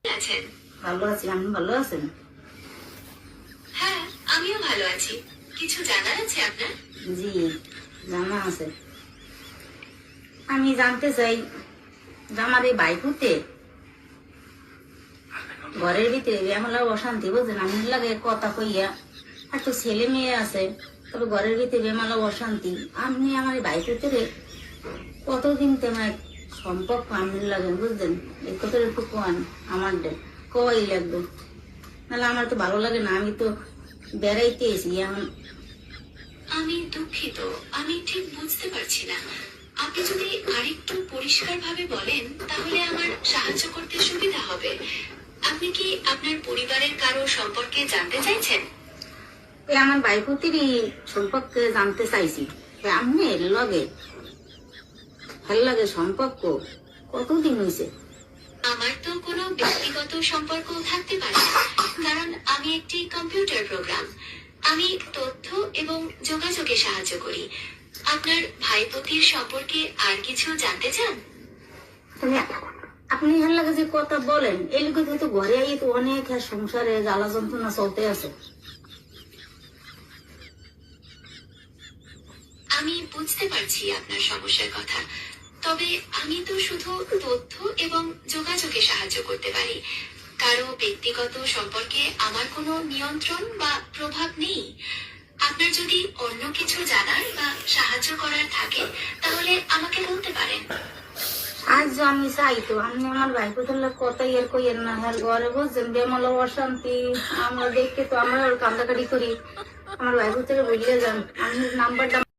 আছেন? ভালো আছি। আমি ভালো আছেন? হ্যাঁ, আমিও ভালো আছি। কিছু জানার আছে আপনার? জি, জানা আছে। আমি জানতে চাই যে আমার এই বাইকুতে ঘরের ভিতরে এমন অশান্তি, বুঝলেন? আমি লাগে কথা কইয়া এত ছেলে মেয়ে আছে, তবে ঘরের ভিতরে বেমালা অশান্তি। আপনি আমার এই বাইকুতে কতদিন তেমন সম্পর্ক আমি লাগে, বুঝলেন? এই কথা একটু কোয়ান আমার কই লাগবে, নাহলে আমার তো ভালো লাগে না। আমি তো বেড়াইতে এসি এখন। আমি দুঃখিত, আমি ঠিক বুঝতে পারছি না। আপনি যদি আরেকটু পরিষ্কারভাবে বলেন তাহলে আমার সাহায্য করতে সুবিধা হবে। আপনি কি আপনার পরিবারের কারো সম্পর্কে জানতে চাইছেন? আমার বাইকুতিরই সম্পর্কে জানতে চাইছি। আপনি লগে ভাল লাগে সম্পর্ক কতদিন হয়েছে? আমার তো কোনো ব্যক্তিগত সম্পর্ক থাকতে পারে না, কারণ আমি একটি কম্পিউটার প্রোগ্রাম। আমি তথ্য এবং যোগাযোগে সাহায্য করি। আপনার ভাইপতির সম্পর্কে আর কিছু জানতে চান? তাহলে আপনি ভাল লাগে যে কথা বলেন, এই লোকে তো ঘরে আই তো অনেক সংসারে জ্বালা যন্ত্রণা চলতে আছে। আমি বুঝতে পারছি আপনার সমস্যার কথা, তবে আমি তো শুধু তথ্য এবং যোগাযোগে সাহায্য করতে পারি। কারো ব্যক্তিগত সম্পর্কে আমার কোনো নিয়ন্ত্রণ বা প্রভাব নেই। আপনার যদি অন্য কিছু জানার বা সাহায্য করার থাকে তাহলে আমাকে বলতে পারেন। আজ আমি চাই তো আপনি আমার ভাইপুতের কথা ইয়ের কইয়ের না, হ্যাঁ ঘরে বুঝছেন বেমালা অশান্তি। আমরা দেখতে তো আমরা কান্দাকাটি করি, আমার ভাইপুতের বুঝলে যান। আমি নাম্বারটা